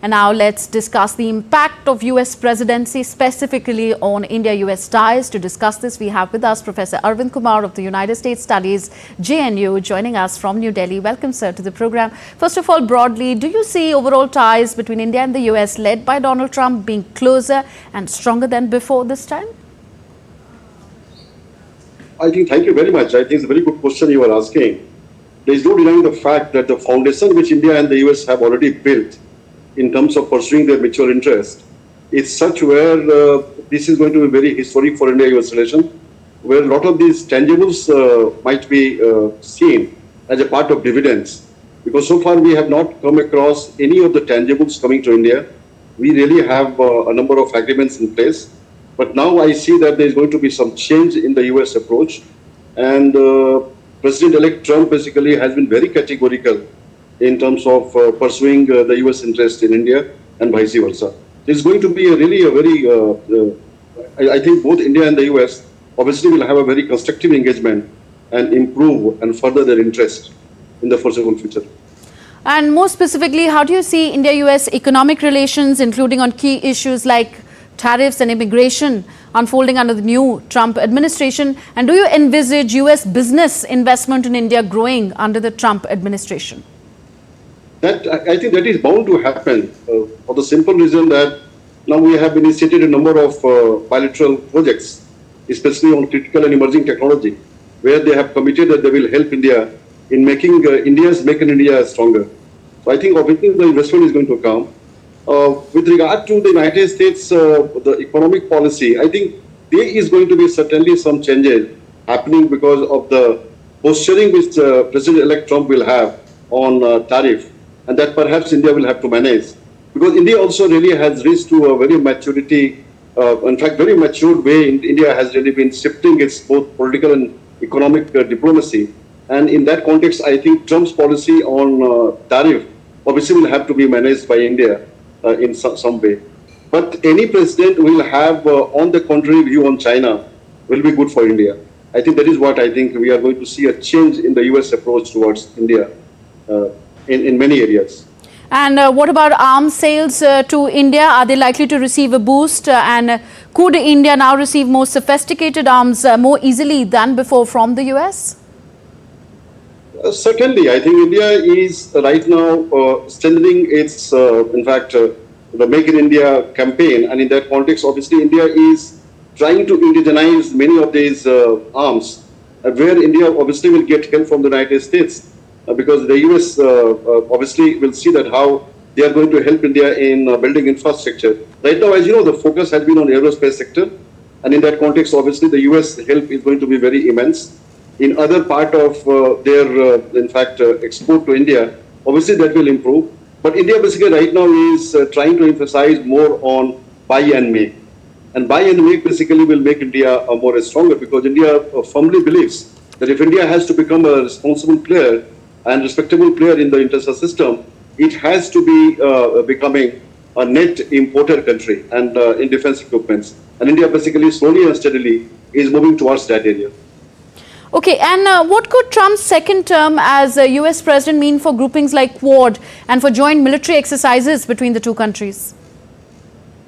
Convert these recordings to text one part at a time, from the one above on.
And now let's discuss the impact of US presidency specifically on India-US ties. To discuss this, we have with us Professor Arvind Kumar of the United States Studies, JNU, joining us from New Delhi. Welcome, sir, to the program. First of all, broadly, do you see overall ties between India and the US led by Donald Trump being closer and stronger than before this time? Thank you very much. I think it's a very good question you are asking. There is no denying the fact that the foundation which India and the US have already built in terms of pursuing their mutual interest is such where this is going to be very historic for India-US relation, where a lot of these tangibles might be seen as a part of dividends. Because so far we have not come across any of the tangibles coming to India. We really have a number of agreements in place. But now I see that there is going to be some change in the US approach. And President-elect Trump basically has been very categorical in terms of pursuing the US interest in India and vice versa. It's going to be I think both India and the US obviously will have a very constructive engagement and improve and further their interest in the foreseeable future. And more specifically, how do you see India-US economic relations, including on key issues like tariffs and immigration, unfolding under the new Trump administration? And do you envisage US business investment in India growing under the Trump administration? I think that is bound to happen for the simple reason that now we have initiated a number of bilateral projects, especially on critical and emerging technology, where they have committed that they will help India in making India's Make in India stronger. So I think obviously the investment is going to come. With regard to the United States, the economic policy, I think there is going to be certainly some changes happening because of the posturing which President-elect Trump will have on tariff, and that perhaps India will have to manage. Because India also really has reached to a very maturity, in fact, very matured way. India has really been shifting its both political and economic diplomacy. And in that context, I think Trump's policy on tariff obviously will have to be managed by India in some way. But any president will have on the contrary view on China will be good for India. I think that is what I think we are going to see a change in the US approach towards India in many areas. And what about arms sales to India? Are they likely to receive a boost? And could India now receive more sophisticated arms more easily than before from the US? Certainly, I think India is right now strengthening its, in fact, the Make in India campaign. And in that context, obviously, India is trying to indigenize many of these arms, where India obviously will get help from the United States, because the US obviously will see that how they are going to help India in building infrastructure. Right now, as you know, the focus has been on the aerospace sector. And in that context, obviously, the US help is going to be very immense. In other part of their, in fact, export to India, obviously that will improve. But India basically right now is trying to emphasize more on buy and make. And buy and make basically will make India more stronger, because India firmly believes that if India has to become a responsible player and respectable player in the international system, it has to be becoming a net importer country and in defense equipments. And India basically slowly and steadily is moving towards that area. Okay, and what could Trump's second term as US president mean for groupings like Quad and for joint military exercises between the two countries?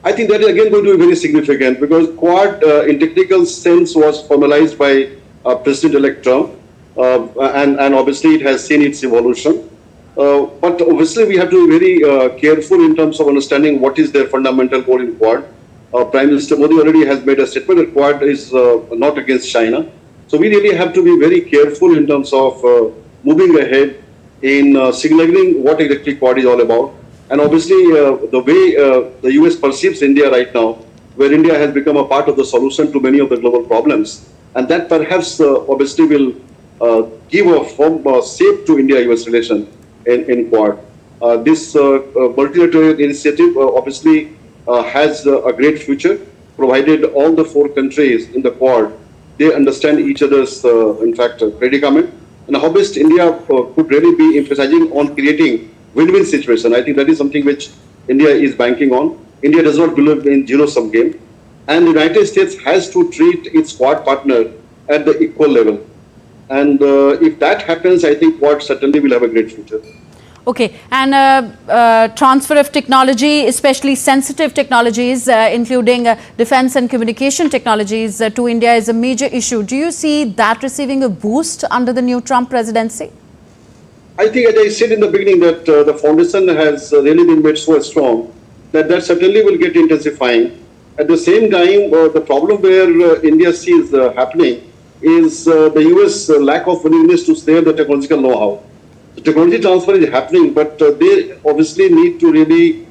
I think that is again going to be very significant, because Quad in technical sense was formalized by President-elect Trump, and obviously it has seen its evolution. But obviously we have to be very careful in terms of understanding what is their fundamental goal in Quad. Prime Minister Modi already has made a statement that Quad is not against China. So we really have to be very careful in terms of moving ahead in signaling what exactly Quad is all about. And obviously the way the US perceives India right now, where India has become a part of the solution to many of the global problems. And that perhaps obviously will give a form shape to India-US relation in Quad. This multilateral initiative obviously has a great future, provided all the four countries in the Quad they understand each other's, in fact, predicament. And how best India could really be emphasizing on creating win-win situation. I think that is something which India is banking on. India does not believe in zero-sum game. And the United States has to treat its Quad partner at the equal level. And if that happens, I think Quad certainly will have a great future. Okay, and transfer of technology, especially sensitive technologies, including defense and communication technologies to India is a major issue. Do you see that receiving a boost under the new Trump presidency? I think, as I said in the beginning, that the foundation has really been made so strong that certainly will get intensifying. At the same time, the problem where India sees happening is the US lack of willingness to share the technological know-how. The technology transfer is happening, but they obviously need to really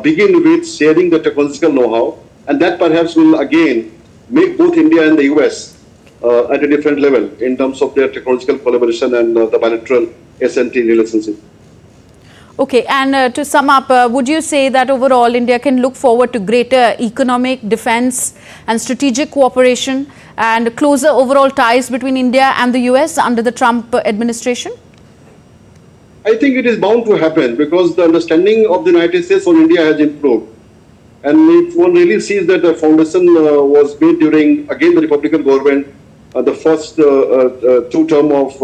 begin with sharing the technological know-how, and that perhaps will again make both India and the US at a different level in terms of their technological collaboration and the bilateral S&T relationship. Okay, and to sum up, would you say that overall India can look forward to greater economic, defense and strategic cooperation and closer overall ties between India and the US under the Trump administration? I think it is bound to happen because the understanding of the United States on India has improved. And if one really sees that the foundation was made during, again, the Republican government, the first two term of,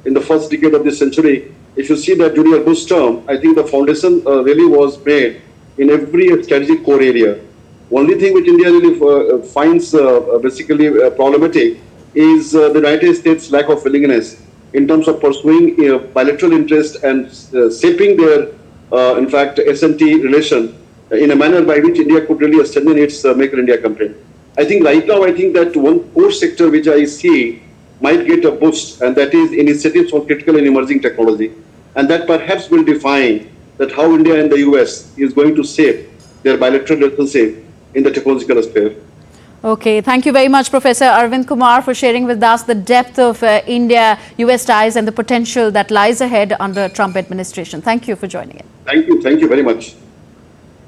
in the first decade of this century, if you see that during a Bush term, I think the foundation really was made in every strategic core area. Only thing which India really finds basically problematic is the United States' lack of willingness in terms of pursuing bilateral interest and shaping their, in fact, S&T relation in a manner by which India could really strengthen its Make in India campaign. I think right now, I think that one core sector which I see might get a boost, and that is initiatives on critical and emerging technology. And that perhaps will define that how India and the US is going to shape their bilateral relationship in the technological sphere. Okay, thank you very much, Professor Arvind Kumar, for sharing with us the depth of India-US ties and the potential that lies ahead under Trump administration. Thank you for joining in. Thank you very much.